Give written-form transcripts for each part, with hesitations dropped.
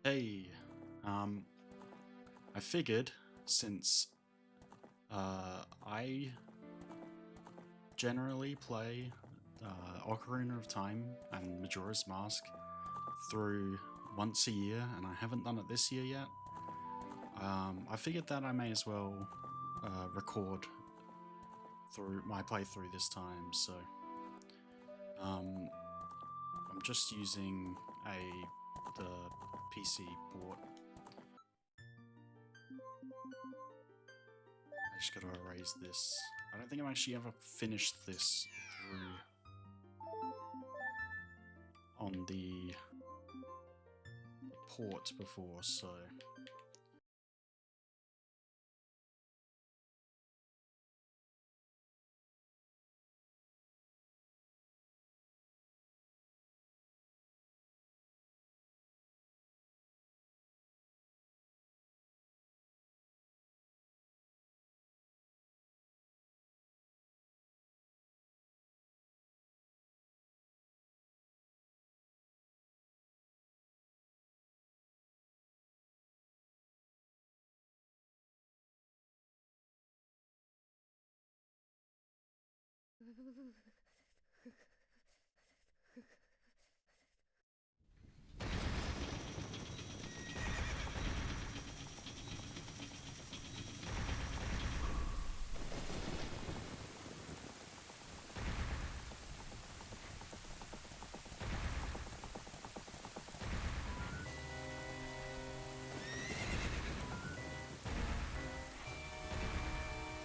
Hey, um, I figured since I generally play Ocarina of Time and Majora's Mask through once a year, and I haven't done it this year yet, I figured that I may as well record through my playthrough this time. So um, I'm just using the PC port. I just gotta erase this. I don't think I've actually ever finished this through on the port before, so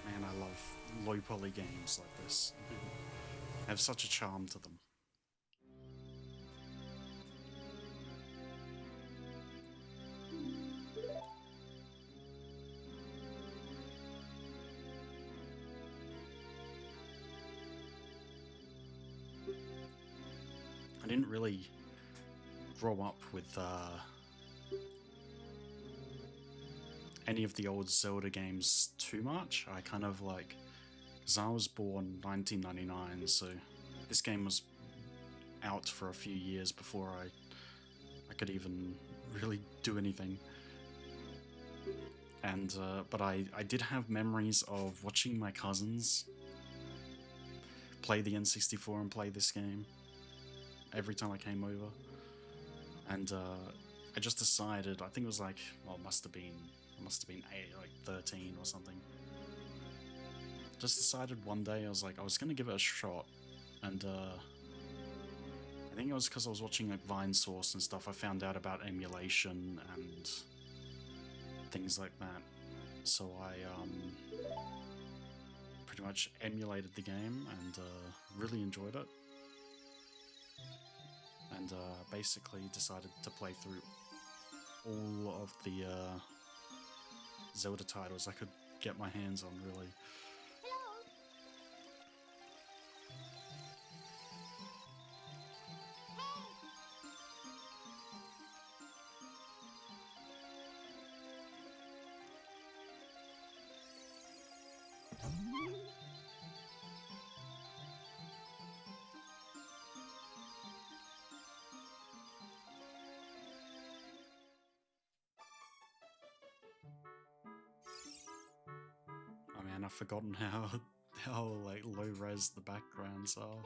man, I love low poly games like this. They have such a charm to them. I didn't really grow up with any of the old Zelda games too much. I kind of like, because I was born 1999, so this game was out for a few years before I could even really do anything. And but I did have memories of watching my cousins play the N64 and play this game every time I came over. And I just decided, I think it was like, well, it must have been 13 or something. Just decided one day I was like, I was gonna give it a shot, and I think it was because I was watching like Vine Source and stuff. I found out about emulation and things like that. So I pretty much emulated the game and really enjoyed it. And basically decided to play through all of the Zelda titles I could get my hands on, really. Oh man, I've forgotten how like low res the backgrounds are.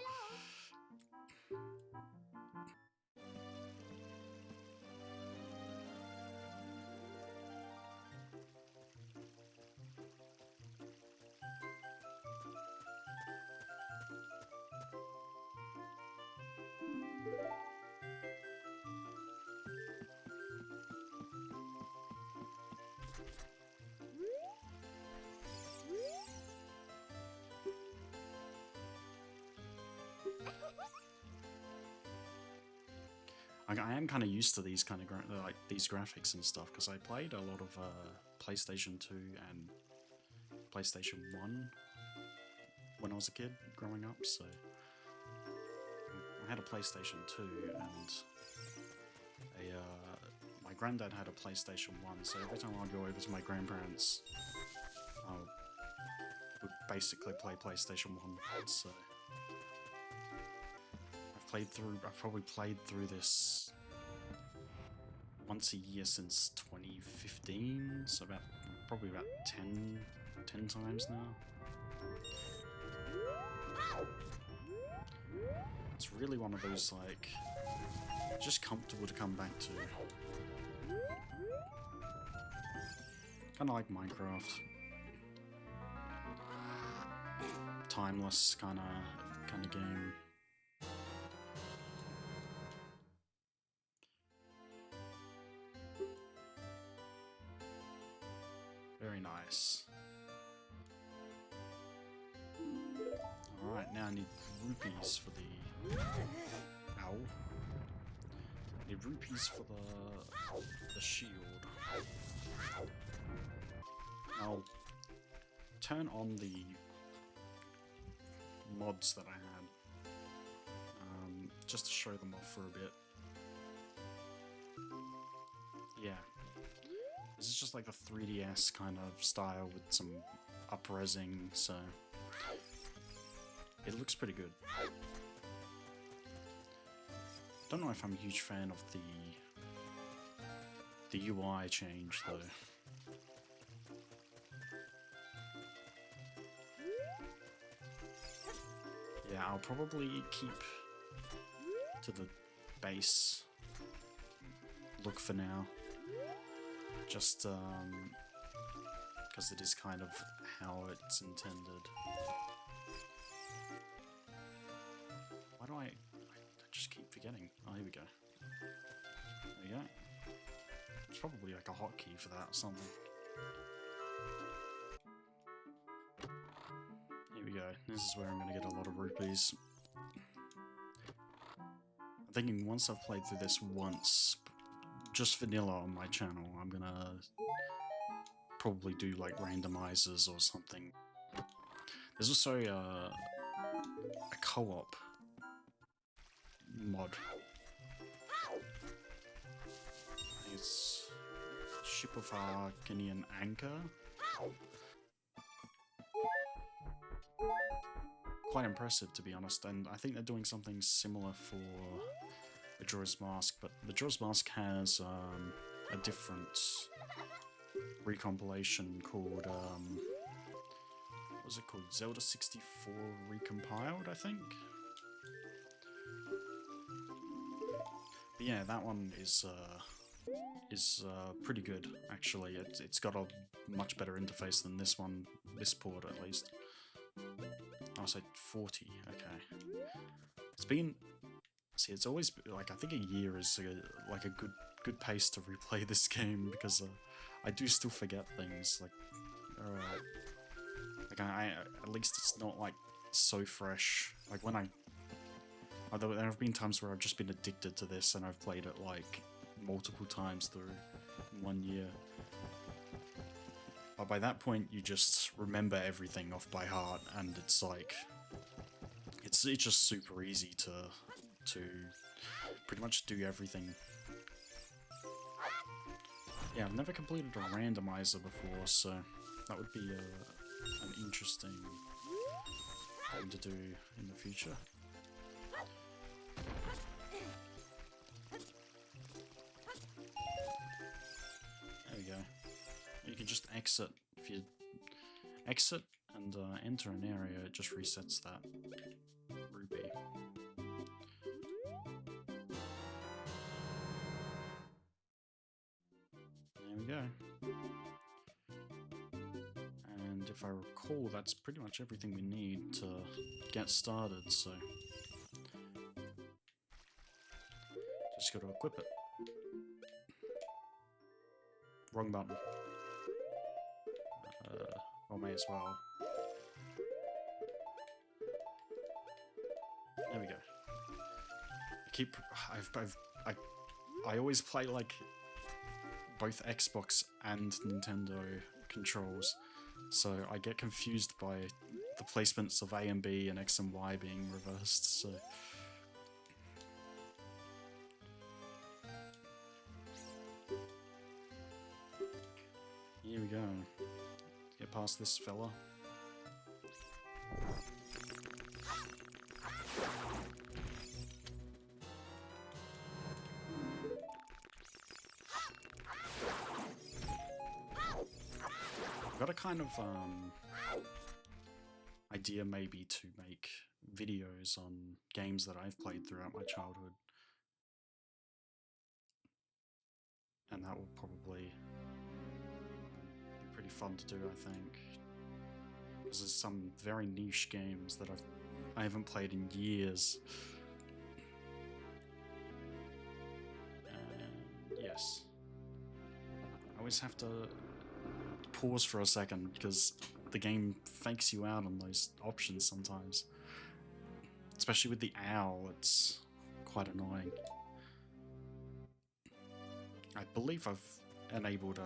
I am kind of used to these kind of like these graphics and stuff because I played a lot of PlayStation 2 and PlayStation 1 when I was a kid growing up. So I had a PlayStation 2 and my granddad had a PlayStation 1. So every time I'd go over to my grandparents, I would basically play PlayStation 1. So I've probably played through this once a year since 2015, so probably about 10 times now. It's really one of those, like, just comfortable to come back to. Kinda like Minecraft. Timeless kinda game. Very nice. Alright, now I need rupees for the... Ow. I need rupees for the shield. I'll turn on the mods that I had, just to show them off for a bit. Yeah. This is just like the 3DS kind of style with some up-resing, so it looks pretty good. Don't know if I'm a huge fan of the UI change though. Yeah, I'll probably keep to the base look for now. Just because it is kind of how it's intended. Why do I just keep forgetting? Oh, here we go. There we go. It's probably like a hotkey for that or something. Here we go. This is where I'm going to get a lot of rupees. I'm thinking once I've played through this once, just vanilla on my channel, I'm gonna probably do like randomizers or something. There's also a co-op mod. It's Ship of Arcanian Anchor. Quite impressive, to be honest, and I think they're doing something similar for Majora's Mask, but Majora's Mask has a different recompilation called, what was it called? Zelda 64 Recompiled, I think? But yeah, that one is pretty good, actually. It's got a much better interface than this one, this port at least. Oh, so 40, okay. It's been... See, it's always like, I think a year is like a good pace to replay this game, because I do still forget things. Like I at least it's not like so fresh. Like when there have been times where I've just been addicted to this and I've played it like multiple times through 1 year. But by that point, you just remember everything off by heart, and it's like it's just super easy to pretty much do everything. Yeah, I've never completed a randomizer before, so that would be an interesting thing to do in the future. There we go. You can just exit. If you exit and enter an area, it just resets that rupee. There we go. And if I recall, that's pretty much everything we need to get started, so just got to equip it. Wrong button. Well, may as well. There we go. I always play like both Xbox and Nintendo controls, so I get confused by the placements of A and B and X and Y being reversed, so... Here we go. Get past this fella. got a kind of idea maybe to make videos on games that I've played throughout my childhood. And that will probably be pretty fun to do, I think. Because there's some very niche games that I haven't played in years. And yes. I always have to pause for a second because the game fakes you out on those options sometimes. Especially with the owl, it's quite annoying. I believe I've enabled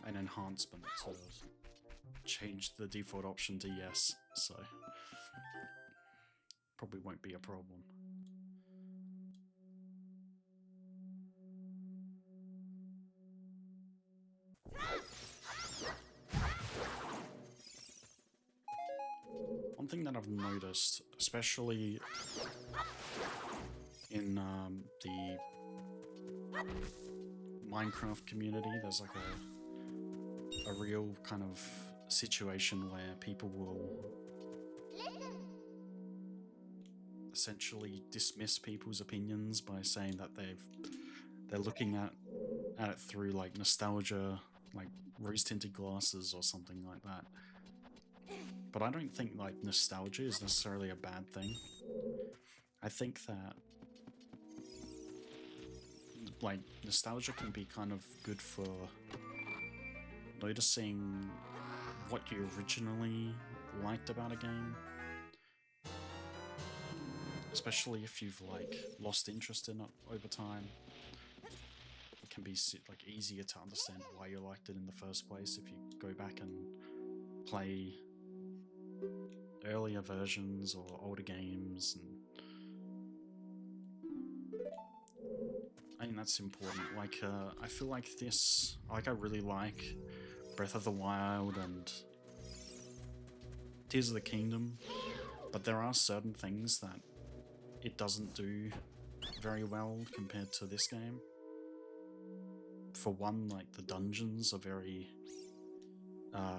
an enhancement to change the default option to yes, so probably won't be a problem. One thing that I've noticed, especially in the Minecraft community, there's like a real kind of situation where people will essentially dismiss people's opinions by saying that they're looking at it through like nostalgia, like rose-tinted glasses or something like that. But I don't think like nostalgia is necessarily a bad thing. I think that like nostalgia can be kind of good for noticing what you originally liked about a game, especially if you've like lost interest in it over time. It can be like easier to understand why you liked it in the first place if you go back and play earlier versions or older games, and I think that's important. Like, I feel like this, like I really like Breath of the Wild and Tears of the Kingdom, but there are certain things that it doesn't do very well compared to this game. For one, like the dungeons are very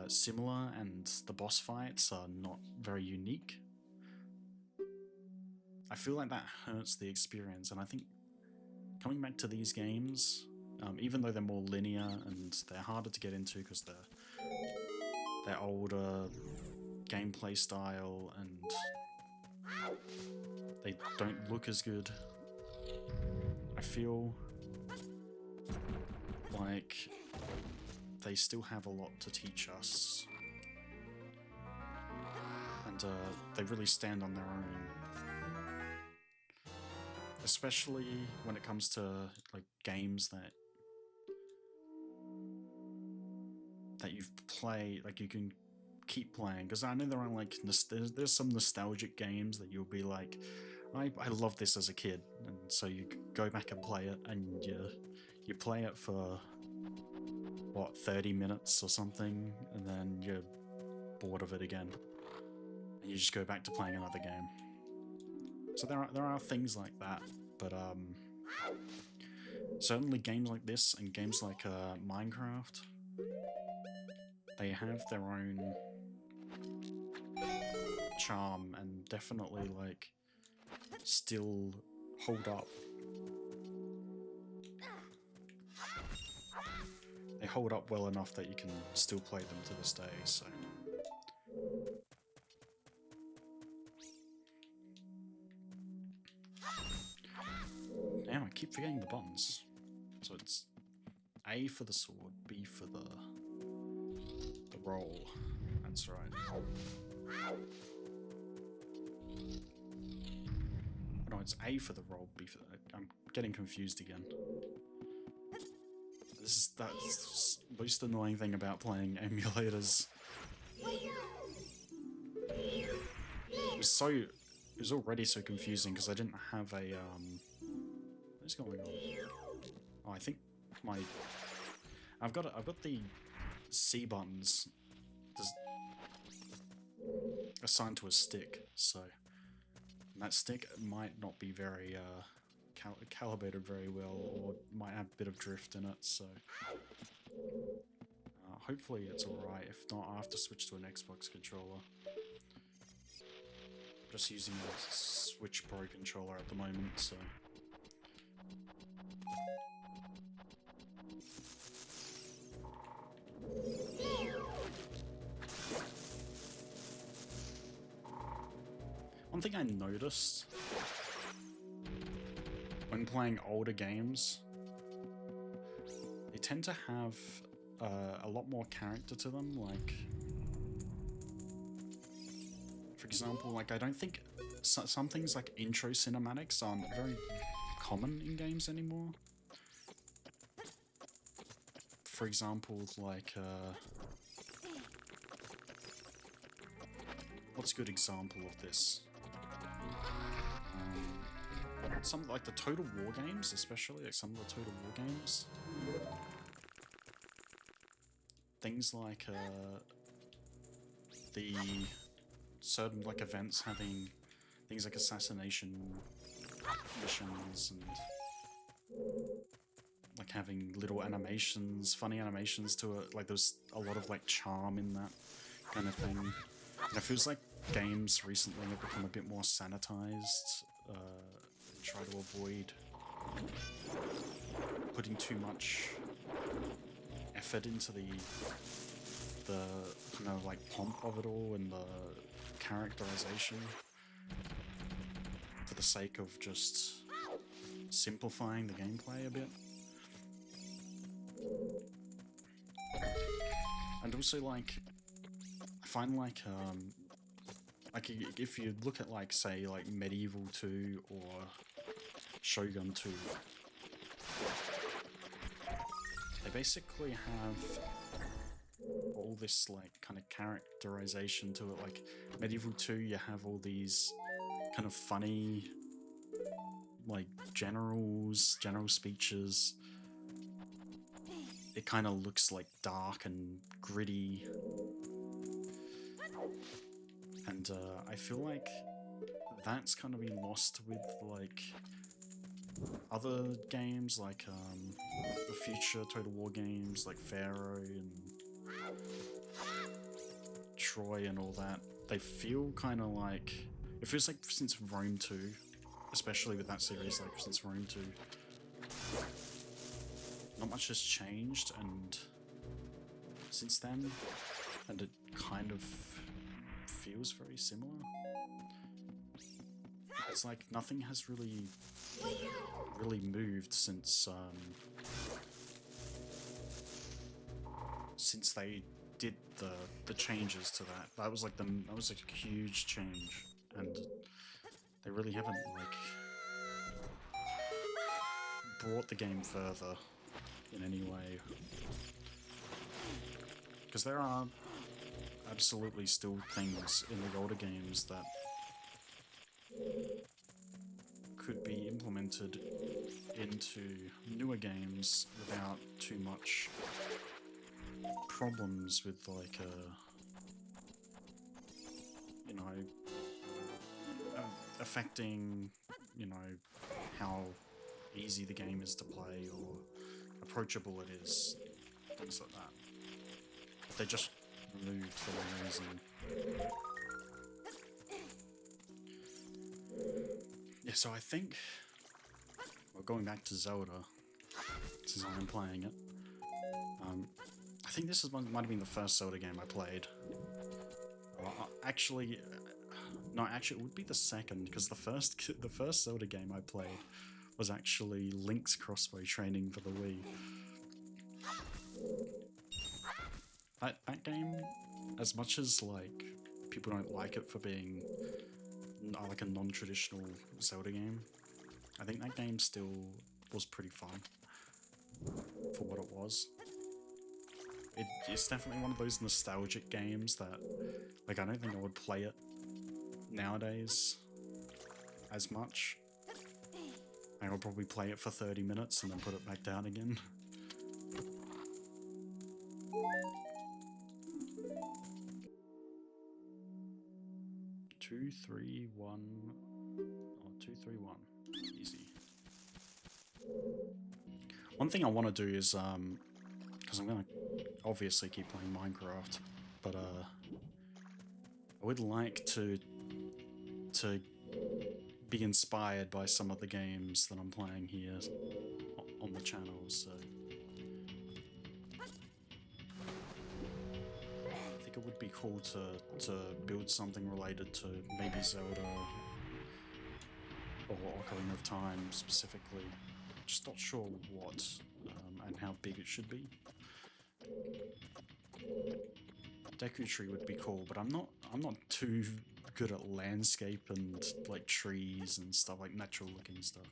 similar and the boss fights are not very unique. I feel like that hurts the experience, and I think coming back to these games, even though they're more linear and they're harder to get into because they're older gameplay style and they don't look as good, I feel like they still have a lot to teach us, and they really stand on their own, especially when it comes to like games that you've played, like you can keep playing, because I know there are like there's some nostalgic games that you'll be like, I love this as a kid, and so you go back and play it, and you play it for what, 30 minutes or something, and then you're bored of it again, and you just go back to playing another game. So there are things like that, but certainly games like this and games like Minecraft, they have their own charm and definitely like still hold up. They hold up well enough that you can still play them to this day, so. Now I keep forgetting the buttons. So it's A for the sword, B for the roll. That's right. No, it's A for the roll, B for the... I'm getting confused again. That's the most annoying thing about playing emulators. It was already so confusing because I didn't have a what's going on? Oh, I think I've got the C buttons assigned to a stick, so that stick might not be very calibrated very well, or might have a bit of drift in it, so hopefully it's alright. If not, I have to switch to an Xbox controller. Just using a Switch Pro controller at the moment, so... One thing I noticed when playing older games, they tend to have a lot more character to them. Like, for example, like I don't think some things like intro cinematics aren't very common in games anymore. For example, like what's a good example of this? Some like the Total War games, especially like some of the Total War games. Things like the certain like events having things like assassination missions and like having little animations, funny animations to it. Like there's a lot of like charm in that kind of thing. And it feels like games recently have become a bit more sanitized. Try to avoid putting too much effort into the kind of like pomp of it all and the characterization for the sake of just simplifying the gameplay a bit. And also, like, I find like if you look at like say like Medieval 2 or Shogun 2, they basically have all this like kind of characterization to it. Like Medieval 2, you have all these kind of funny like general speeches. It kind of looks like dark and gritty, and I feel like that's kind of been lost with like other games like the future Total War games like Pharaoh and Troy and all that. They feel kind of like, it feels like since Rome 2, especially with that series, like since Rome 2, not much has changed, and since then, and it kind of feels very similar. It's like nothing has really moved since they did the changes to that. That was like that was a huge change, and they really haven't like brought the game further in any way. Because there are absolutely still things in the older games that could be implemented into newer games without too much problems with like you know, affecting, you know, how easy the game is to play or approachable it is, things like that. But they just removed for no reason. Yeah, so I think, well, going back to Zelda, since I'm playing it, I think this might have been the first Zelda game I played. Actually, no, actually it would be the second, because the first Zelda game I played was actually Link's Crossbow Training for the Wii. That game, as much as like people don't like it for being like a non-traditional Zelda game, I think that game still was pretty fun for what it was. It's definitely one of those nostalgic games that, like, I don't think I would play it nowadays as much. I would probably play it for 30 minutes and then put it back down again. Two, three, one. Oh, 2, 3, 1. Easy. One thing I want to do is, because I'm gonna obviously keep playing Minecraft, but I would like to be inspired by some of the games that I'm playing here on the channel, so I think it would be cool to build something related to maybe Zelda or Ocarina of Time specifically. Just not sure what and how big it should be. Deku Tree would be cool, but I'm not too good at landscape and like trees and stuff, like natural looking stuff.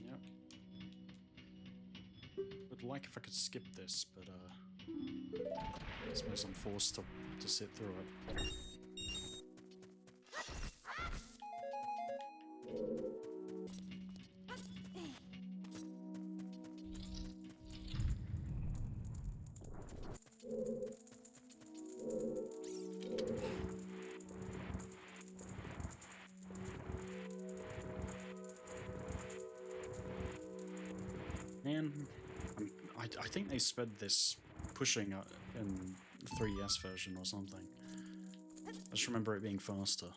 Yep. Would like if I could skip this, but I suppose I'm forced to sit through it. Man, I think they sped this pushing in the 3DS version or something. I just remember it being faster.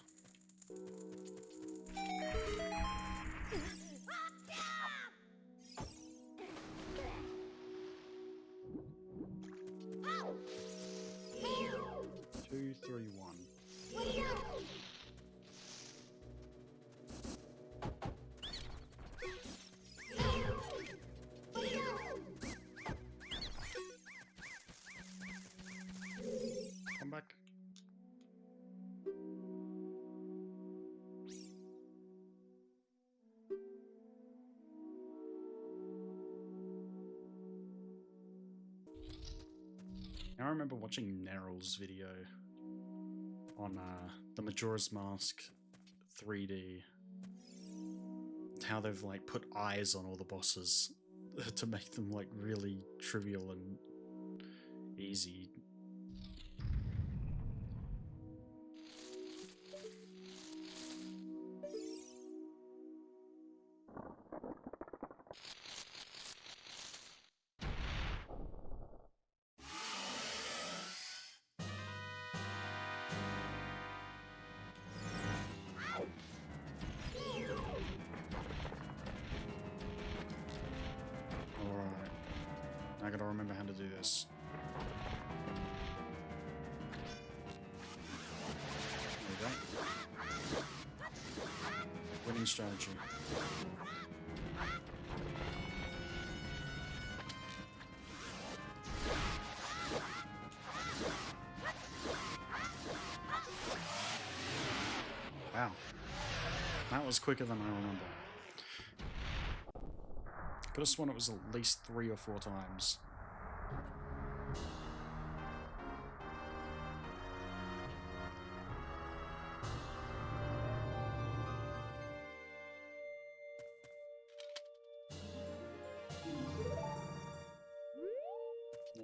Two, three, one. Come back. I remember watching Neryl's video on the Majora's Mask 3D. How they've like put eyes on all the bosses to make them like really trivial and easy. I gotta remember how to do this. There we go. Winning strategy. Wow. That was quicker than I remember. Could have sworn it was at least 3 or 4 times.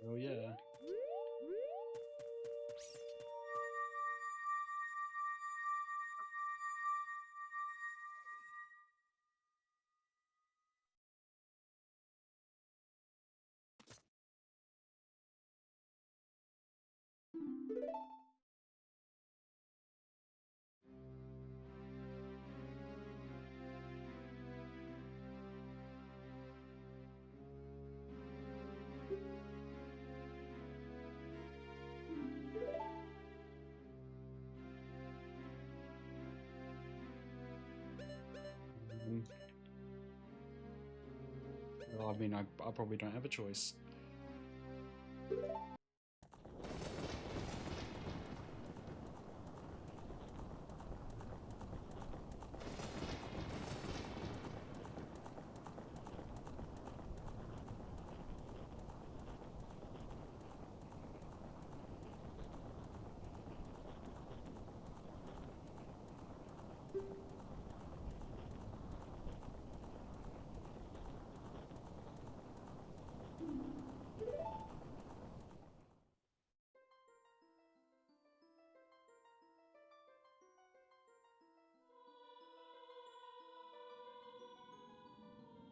Oh yeah. Well, I mean, I probably don't have a choice.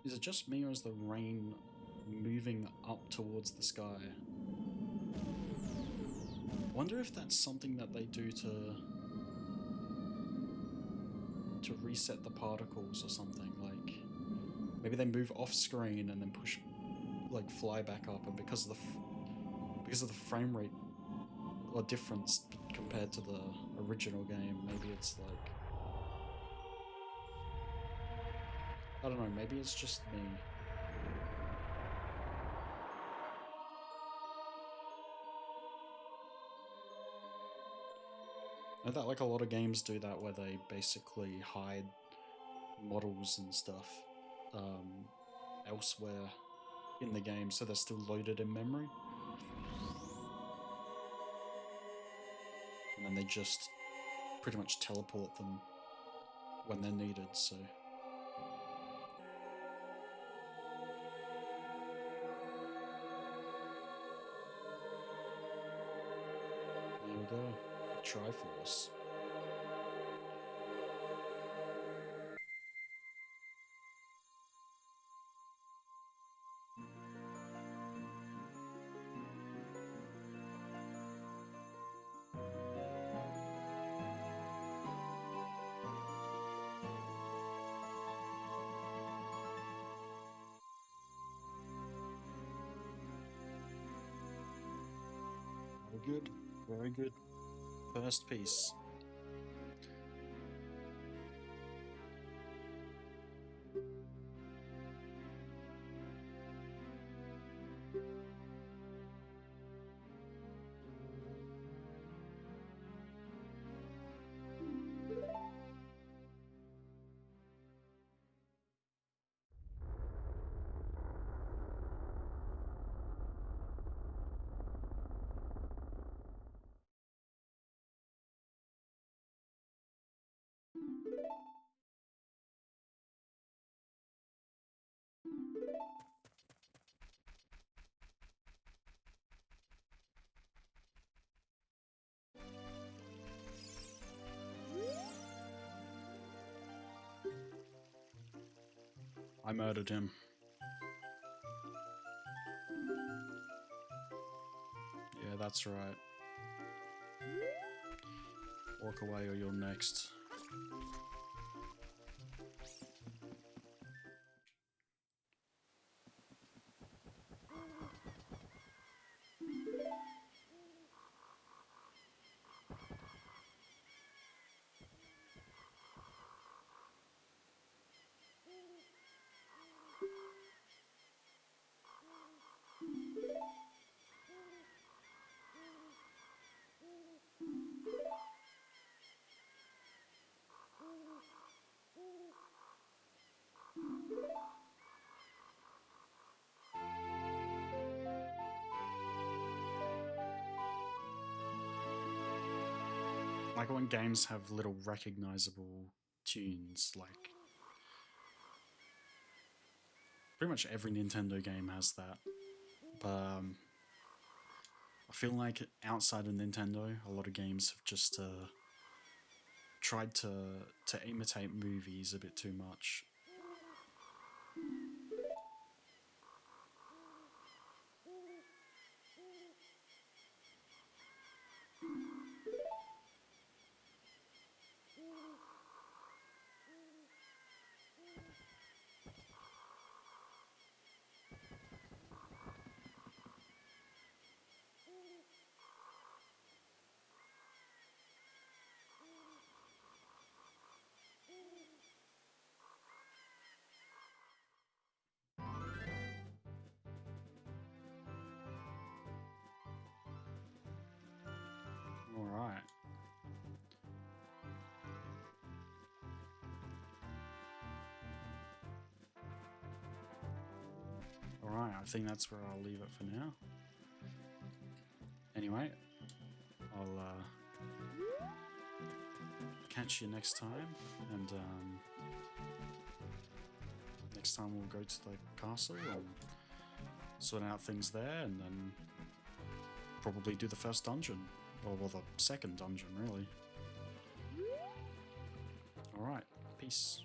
Is it just me or is the rain moving up towards the sky? I wonder if that's something that they do to reset the particles or something, like maybe they move off screen and then push, like, fly back up, and because of the frame rate or difference compared to the original game, maybe it's like, I don't know, maybe it's just me. I know that like a lot of games do that, where they basically hide models and stuff elsewhere in the game, so they're still loaded in memory. And then they just pretty much teleport them when they're needed, so... There we go. Triforce. Very good. Very good. First piece. I murdered him. Yeah, that's right. Walk away or you're next. Like when games have little recognizable tunes, like pretty much every Nintendo game has that. But I feel like outside of Nintendo, a lot of games have just tried to imitate movies a bit too much. Alright. Alright, I think that's where I'll leave it for now. Anyway, I'll catch you next time, and next time we'll go to the castle and sort out things there, and then probably do the first dungeon, or well, the second dungeon, really. Alright, peace.